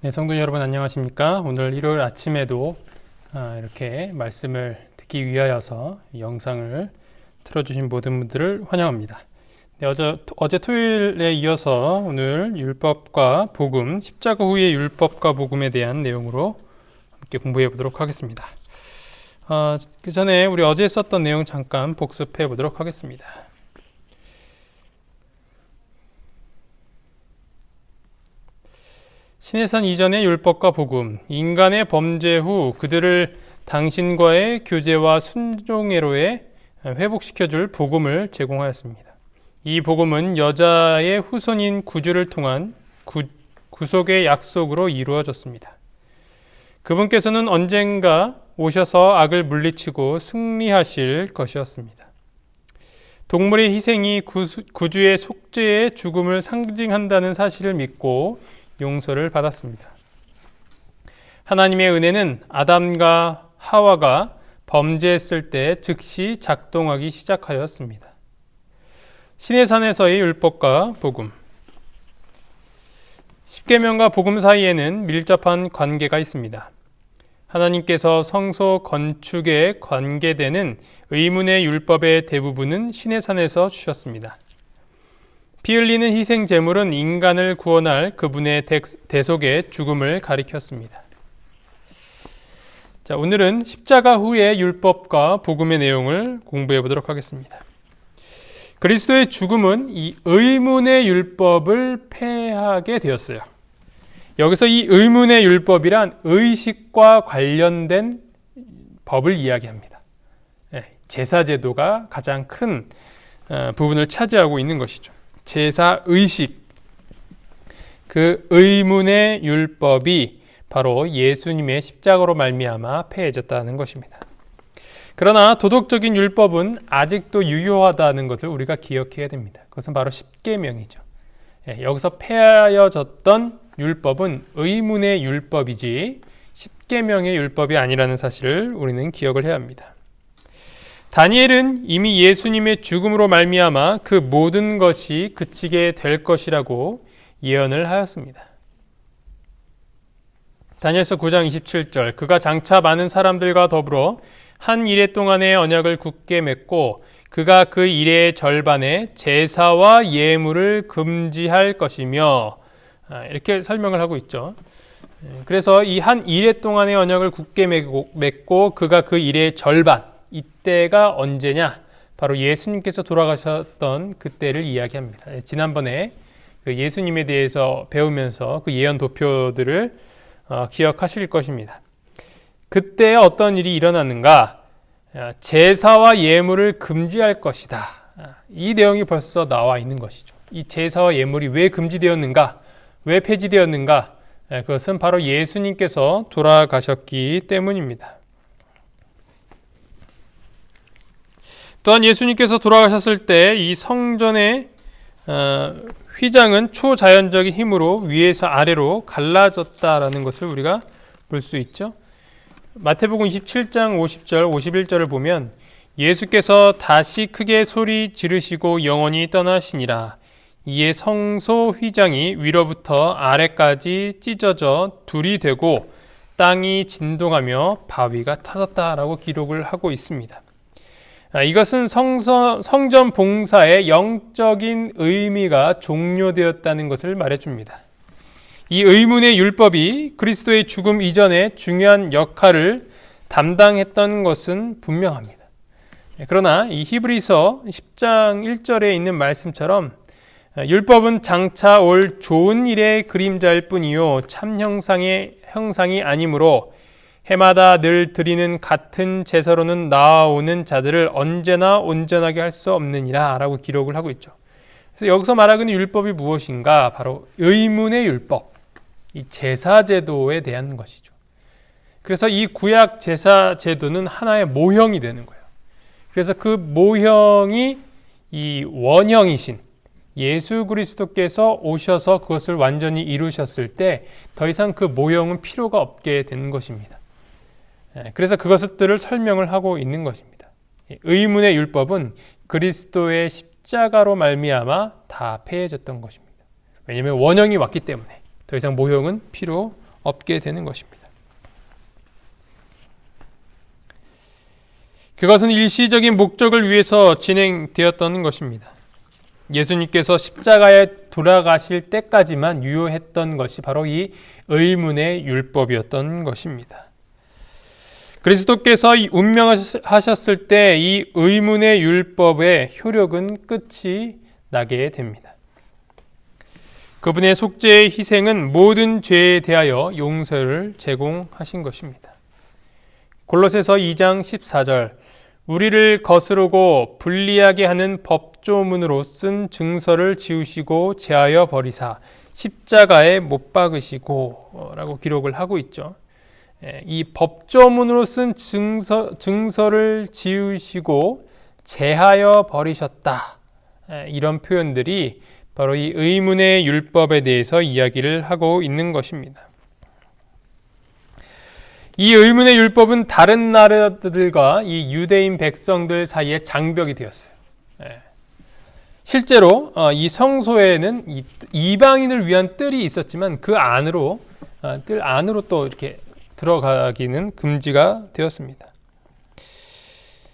네, 성도 여러분 안녕하십니까? 오늘 일요일 아침에도 이렇게 말씀을 듣기 위하여서 이 영상을 틀어주신 모든 분들을 환영합니다. 네, 어제 토요일에 이어서 오늘 율법과 복음, 십자가 후의 율법과 복음에 대한 내용으로 함께 공부해 보도록 하겠습니다. 그 전에 우리 어제 썼던 내용 잠깐 복습해 보도록 하겠습니다. 시내산 이전의 율법과 복음, 인간의 범죄 후 그들을 당신과의 교제와 순종애로에 회복시켜줄 복음을 제공하였습니다. 이 복음은 여자의 후손인 구주를 통한 구속의 약속으로 이루어졌습니다. 그분께서는 언젠가 오셔서 악을 물리치고 승리하실 것이었습니다. 동물의 희생이 구주의 속죄의 죽음을 상징한다는 사실을 믿고 용서를 받았습니다. 하나님의 은혜는 아담과 하와가 범죄했을 때 즉시 작동하기 시작하였습니다. 시내산에서의 율법과 복음, 십계명과 복음 사이에는 밀접한 관계가 있습니다. 하나님께서 성소 건축에 관계되는 의문의 율법의 대부분은 시내산에서 주셨습니다. 피 흘리는 희생 제물은 인간을 구원할 그분의 대속의 죽음을 가리켰습니다. 자, 오늘은 십자가 후의 율법과 복음의 내용을 공부해 보도록 하겠습니다. 그리스도의 죽음은 이 의문의 율법을 폐하게 되었어요. 여기서 이 의문의 율법이란 의식과 관련된 법을 이야기합니다. 제사제도가 가장 큰 부분을 차지하고 있는 것이죠. 제사의식, 그 의문의 율법이 바로 예수님의 십자가로 말미암아 폐해졌다는 것입니다. 그러나 도덕적인 율법은 아직도 유효하다는 것을 우리가 기억해야 됩니다. 그것은 바로 십계명이죠. 여기서 폐하여졌던 율법은 의문의 율법이지 십계명의 율법이 아니라는 사실을 우리는 기억을 해야 합니다. 다니엘은 이미 예수님의 죽음으로 말미암아 그 모든 것이 그치게 될 것이라고 예언을 하였습니다. 다니엘서 9장 27절, 그가 장차 많은 사람들과 더불어 한 이레 동안의 언약을 굳게 맺고 그가 그 이레의 절반에 제사와 예물을 금지할 것이며, 이렇게 설명을 하고 있죠. 그래서 이 한 이레 동안의 언약을 굳게 맺고 그가 그 이레의 절반, 이때가 언제냐? 바로 예수님께서 돌아가셨던 그때를 이야기합니다. 지난번에 그 예수님에 대해서 배우면서 그 예언 도표들을 기억하실 것입니다. 그때 어떤 일이 일어났는가? 제사와 예물을 금지할 것이다. 이 내용이 벌써 나와 있는 것이죠. 이 제사와 예물이 왜 금지되었는가? 왜 폐지되었는가? 그것은 바로 예수님께서 돌아가셨기 때문입니다. 또한 예수님께서 돌아가셨을 때 이 성전의 휘장은 초자연적인 힘으로 위에서 아래로 갈라졌다라는 것을 우리가 볼 수 있죠. 마태복음 27장 50절, 51절을 보면 예수께서 다시 크게 소리 지르시고 영원히 떠나시니라. 이에 성소 휘장이 위로부터 아래까지 찢어져 둘이 되고 땅이 진동하며 바위가 터졌다라고 기록을 하고 있습니다. 이것은 성전 봉사의 영적인 의미가 종료되었다는 것을 말해줍니다. 이 의문의 율법이 그리스도의 죽음 이전에 중요한 역할을 담당했던 것은 분명합니다. 그러나 이 히브리서 10장 1절에 있는 말씀처럼 율법은 장차 올 좋은 일의 그림자일 뿐이요 참 형상이 아니므로 해마다 늘 드리는 같은 제사로는 나아오는 자들을 언제나 온전하게 할 수 없느니라 라고 기록을 하고 있죠. 그래서 여기서 말하는 율법이 무엇인가? 바로 의문의 율법, 이 제사제도에 대한 것이죠. 그래서 이 구약 제사제도는 하나의 모형이 되는 거예요. 그래서 그 모형이 이 원형이신 예수 그리스도께서 오셔서 그것을 완전히 이루셨을 때 더 이상 그 모형은 필요가 없게 되는 것입니다. 그래서 그것들을 설명을 하고 있는 것입니다. 의문의 율법은 그리스도의 십자가로 말미암아 다 폐해졌던 것입니다. 왜냐하면 원형이 왔기 때문에 더 이상 모형은 필요 없게 되는 것입니다. 그것은 일시적인 목적을 위해서 진행되었던 것입니다. 예수님께서 십자가에 돌아가실 때까지만 유효했던 것이 바로 이 의문의 율법이었던 것입니다. 그리스도께서 운명하셨을 때 이 의문의 율법의 효력은 끝이 나게 됩니다. 그분의 속죄의 희생은 모든 죄에 대하여 용서를 제공하신 것입니다. 골로새서 2장 14절 우리를 거스르고 불리하게 하는 법조문으로 쓴 증서를 지우시고 제하여 버리사 십자가에 못 박으시고 라고 기록을 하고 있죠. 이 법조문으로 쓴 증서를 지우시고 제하여 버리셨다. 이런 표현들이 바로 이 의문의 율법에 대해서 이야기를 하고 있는 것입니다. 이 의문의 율법은 다른 나라들과 이 유대인 백성들 사이에 장벽이 되었어요. 실제로 이 성소에는 이방인을 위한 뜰이 있었지만 그 안으로 뜰 안으로 또 이렇게 들어가기는 금지가 되었습니다.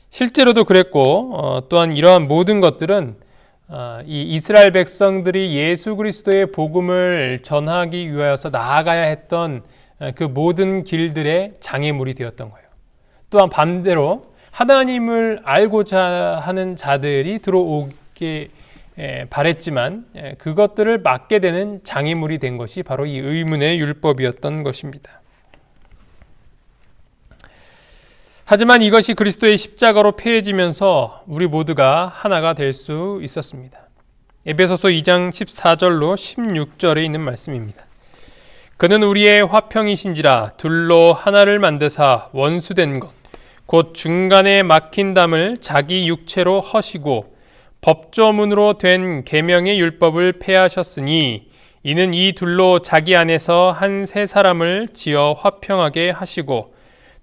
실제로도 그랬고 또한 이러한 모든 것들은 이 이스라엘 백성들이 예수 그리스도의 복음을 전하기 위하여서 나아가야 했던 그 모든 길들의 장애물이 되었던 거예요. 또한 반대로 하나님을 알고자 하는 자들이 들어오게 바랬지만 그것들을 막게 되는 장애물이 된 것이 바로 이 의문의 율법이었던 것입니다. 하지만 이것이 그리스도의 십자가로 폐해지면서 우리 모두가 하나가 될 수 있었습니다. 에베소서 2장 14절로 16절에 있는 말씀입니다. 그는 우리의 화평이신지라 둘로 하나를 만드사 원수된 것 곧 중간에 막힌 담을 자기 육체로 허시고 법조문으로 된 계명의 율법을 폐하셨으니 이는 이 둘로 자기 안에서 한 세 사람을 지어 화평하게 하시고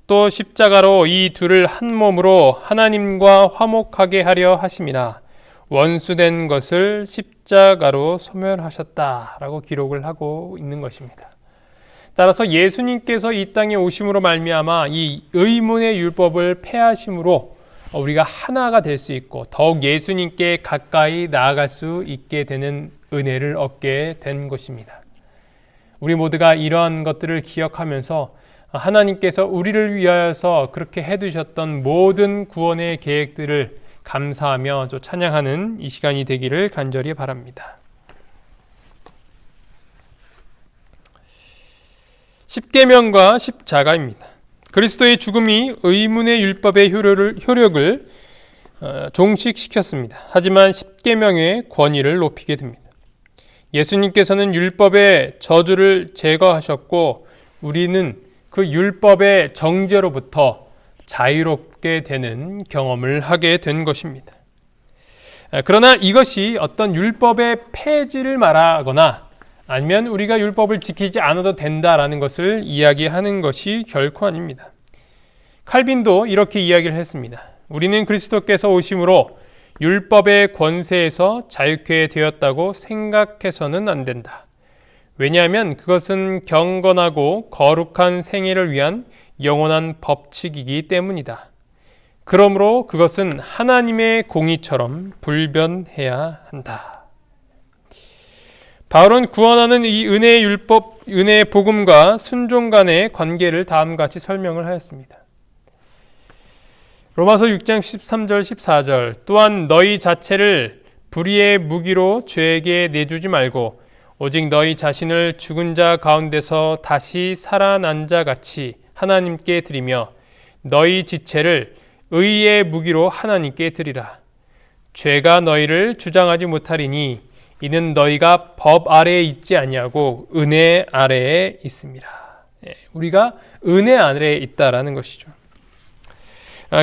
또 십자가로 이 둘을 한 몸으로 하나님과 화목하게 하려 하심이라 원수된 것을 십자가로 소멸하셨다라고 기록을 하고 있는 것입니다. 따라서 예수님께서 이 땅에 오심으로 말미암아 이 의문의 율법을 폐하심으로 우리가 하나가 될 수 있고 더욱 예수님께 가까이 나아갈 수 있게 되는 은혜를 얻게 된 것입니다. 우리 모두가 이러한 것들을 기억하면서 하나님께서 우리를 위하여서 그렇게 해두셨던 모든 구원의 계획들을 감사하며 또 찬양하는 이 시간이 되기를 간절히 바랍니다. 십계명과 십자가입니다. 그리스도의 죽음이 의문의 율법의 효력을 종식시켰습니다. 하지만 십계명의 권위를 높이게 됩니다. 예수님께서는 율법의 저주를 제거하셨고 우리는 그 율법의 정죄로부터 자유롭게 되는 경험을 하게 된 것입니다. 그러나 이것이 어떤 율법의 폐지를 말하거나 아니면 우리가 율법을 지키지 않아도 된다라는 것을 이야기하는 것이 결코 아닙니다. 칼빈도 이렇게 이야기를 했습니다. 우리는 그리스도께서 오심으로 율법의 권세에서 자유케 되었다고 생각해서는 안 된다. 왜냐하면 그것은 경건하고 거룩한 생애를 위한 영원한 법칙이기 때문이다. 그러므로 그것은 하나님의 공의처럼 불변해야 한다. 바울은 구원하는 이 은혜의 율법, 은혜의 복음과 순종 간의 관계를 다음과 같이 설명을 하였습니다. 로마서 6장 13절 14절 또한 너희 자체를 불의의 무기로 죄에게 내주지 말고 오직 너희 자신을 죽은 자 가운데서 다시 살아난 자 같이 하나님께 드리며 너희 지체를 의의 무기로 하나님께 드리라. 죄가 너희를 주장하지 못하리니 이는 너희가 법 아래에 있지 아니하고 은혜 아래에 있습니다. 우리가 은혜 아래에 있다라는 것이죠.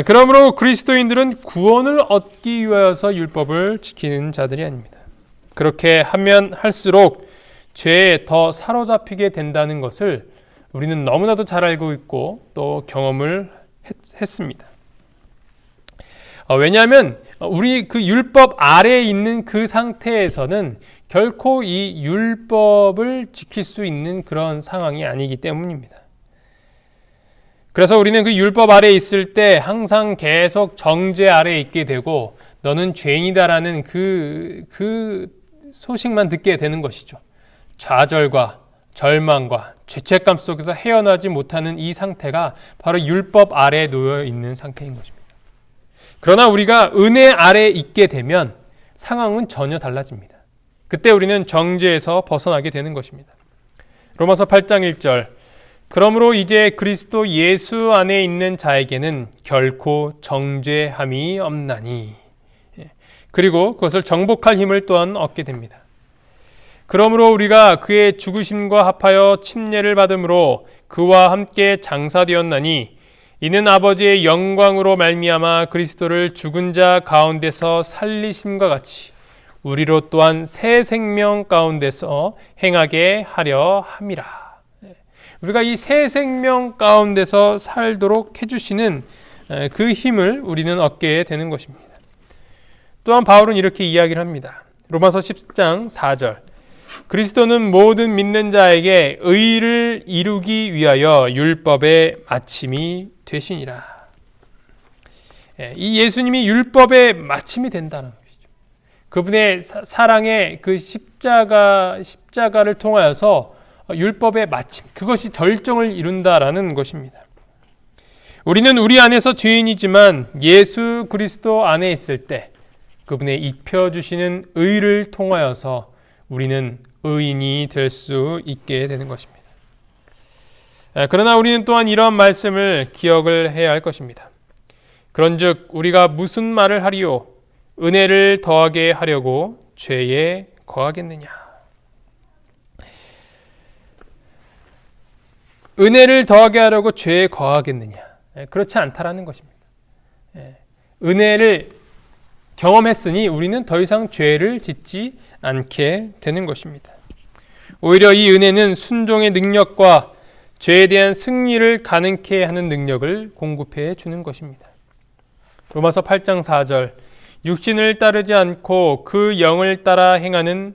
그러므로 그리스도인들은 구원을 얻기 위하여서 율법을 지키는 자들이 아닙니다. 그렇게 하면 할수록 죄에 더 사로잡히게 된다는 것을 우리는 너무나도 잘 알고 있고 또 경험을 했습니다. 왜냐하면 우리 그 율법 아래에 있는 그 상태에서는 결코 이 율법을 지킬 수 있는 그런 상황이 아니기 때문입니다. 그래서 우리는 그 율법 아래에 있을 때 항상 계속 정죄 아래에 있게 되고 너는 죄인이다라는 그 소식만 듣게 되는 것이죠. 좌절과 절망과 죄책감 속에서 헤어나지 못하는 이 상태가 바로 율법 아래에 놓여 있는 상태인 것입니다. 그러나 우리가 은혜 아래에 있게 되면 상황은 전혀 달라집니다. 그때 우리는 정죄에서 벗어나게 되는 것입니다. 로마서 8장 1절 그러므로 이제 그리스도 예수 안에 있는 자에게는 결코 정죄함이 없나니 그리고 그것을 정복할 힘을 또한 얻게 됩니다. 그러므로 우리가 그의 죽으심과 합하여 침례를 받음으로 그와 함께 장사되었나니 이는 아버지의 영광으로 말미암아 그리스도를 죽은 자 가운데서 살리심과 같이 우리로 또한 새 생명 가운데서 행하게 하려 함이라. 우리가 이 새 생명 가운데서 살도록 해주시는 그 힘을 우리는 얻게 되는 것입니다. 또한 바울은 이렇게 이야기를 합니다. 로마서 10장 4절 그리스도는 모든 믿는 자에게 의를 이루기 위하여 율법의 마침이 되시니라. 이 예수님이 율법의 마침이 된다는 것이죠. 그분의 사랑의 그 십자가를 통하여서 율법의 마침, 그것이 절정을 이룬다라는 것입니다. 우리는 우리 안에서 죄인이지만 예수 그리스도 안에 있을 때 그분의 입혀주시는 의를 통하여서 우리는 의인이 될 수 있게 되는 것입니다. 그러나 우리는 또한 이러한 말씀을 기억을 해야 할 것입니다. 그런즉 우리가 무슨 말을 하리요? 은혜를 더하게 하려고 죄에 거하겠느냐? 은혜를 더하게 하려고 죄에 거하겠느냐? 그렇지 않다라는 것입니다. 은혜를 경험했으니 우리는 더 이상 죄를 짓지 않게 되는 것입니다. 오히려 이 은혜는 순종의 능력과 죄에 대한 승리를 가능케 하는 능력을 공급해 주는 것입니다. 로마서 8장 4절 육신을 따르지 않고 그 영을 따라 행하는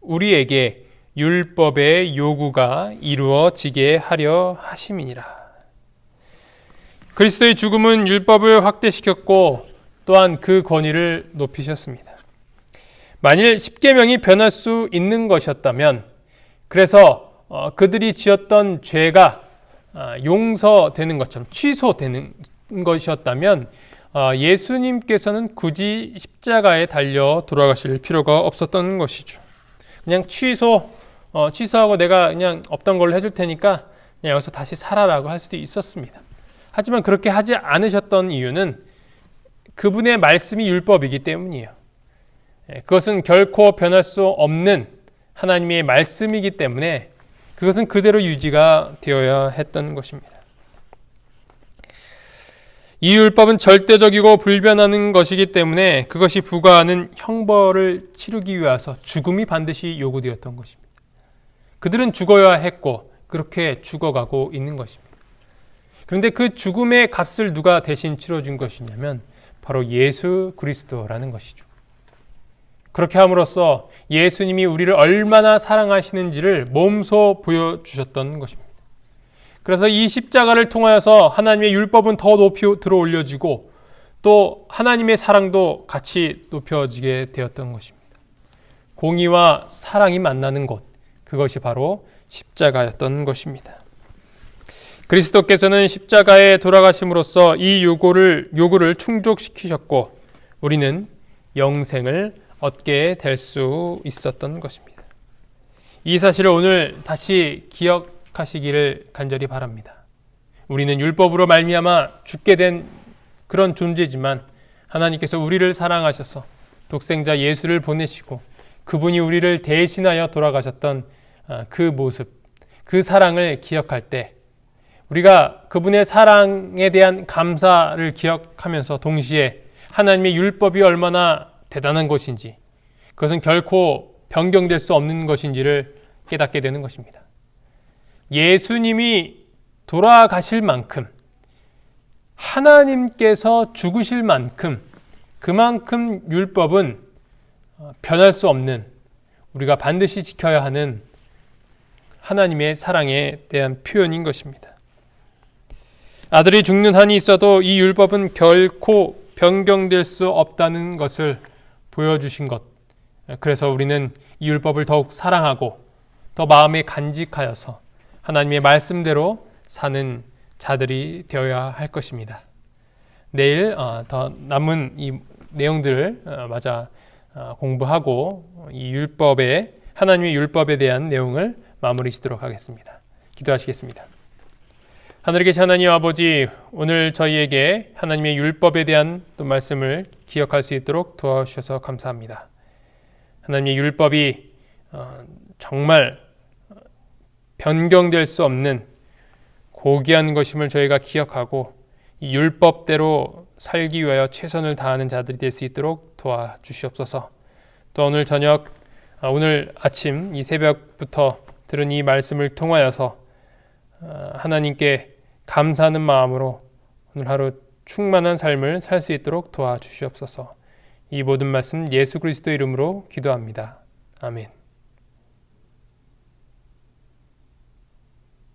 우리에게 율법의 요구가 이루어지게 하려 하심이니라. 그리스도의 죽음은 율법을 확대시켰고 또한 그 권위를 높이셨습니다. 만일 십계명이 변할 수 있는 것이었다면 그래서 그들이 지었던 죄가 용서되는 것처럼 취소되는 것이었다면 예수님께서는 굳이 십자가에 달려 돌아가실 필요가 없었던 것이죠. 그냥 취소하고 내가 그냥 없던 걸로 해줄 테니까 그냥 여기서 다시 살아라고 할 수도 있었습니다. 하지만 그렇게 하지 않으셨던 이유는 그분의 말씀이 율법이기 때문이에요. 그것은 결코 변할 수 없는 하나님의 말씀이기 때문에 그것은 그대로 유지가 되어야 했던 것입니다. 이 율법은 절대적이고 불변하는 것이기 때문에 그것이 부과하는 형벌을 치르기 위해서 죽음이 반드시 요구되었던 것입니다. 그들은 죽어야 했고 그렇게 죽어가고 있는 것입니다. 그런데 그 죽음의 값을 누가 대신 치러준 것이냐면 바로 예수 그리스도라는 것이죠. 그렇게 함으로써 예수님이 우리를 얼마나 사랑하시는지를 몸소 보여주셨던 것입니다. 그래서 이 십자가를 통하여서 하나님의 율법은 더 높이 들어 올려지고 또 하나님의 사랑도 같이 높여지게 되었던 것입니다. 공의와 사랑이 만나는 곳, 그것이 바로 십자가였던 것입니다. 그리스도께서는 십자가에 돌아가심으로써 이 요구를 충족시키셨고 우리는 영생을 얻게 될 수 있었던 것입니다. 이 사실을 오늘 다시 기억하시기를 간절히 바랍니다. 우리는 율법으로 말미암아 죽게 된 그런 존재지만 하나님께서 우리를 사랑하셔서 독생자 예수를 보내시고 그분이 우리를 대신하여 돌아가셨던 그 모습, 그 사랑을 기억할 때 우리가 그분의 사랑에 대한 감사를 기억하면서 동시에 하나님의 율법이 얼마나 대단한 것인지 그것은 결코 변경될 수 없는 것인지를 깨닫게 되는 것입니다. 예수님이 돌아가실 만큼 하나님께서 죽으실 만큼 그만큼 율법은 변할 수 없는, 우리가 반드시 지켜야 하는 하나님의 사랑에 대한 표현인 것입니다. 아들이 죽는 한이 있어도 이 율법은 결코 변경될 수 없다는 것을 보여주신 것. 그래서 우리는 이 율법을 더욱 사랑하고 더 마음에 간직하여서 하나님의 말씀대로 사는 자들이 되어야 할 것입니다. 내일 더 남은 이 내용들을 공부하고 이 율법의, 하나님의 율법에 대한 내용을 마무리 짓도록 하겠습니다. 기도하시겠습니다. 하늘에 계신 하나님 아버지, 오늘 저희에게 하나님의 율법에 대한 또 말씀을 기억할 수 있도록 도와주셔서 감사합니다. 하나님의 율법이 정말 변경될 수 없는 고귀한 것임을 저희가 기억하고 이 율법대로 살기 위하여 최선을 다하는 자들이 될 수 있도록 도와주시옵소서. 또 오늘 저녁, 오늘 아침 이 새벽부터 들은 이 말씀을 통하여서 하나님께 감사하는 마음으로 오늘 하루 충만한 삶을 살 수 있도록 도와주시옵소서. 이 모든 말씀 예수 그리스도 이름으로 기도합니다. 아멘.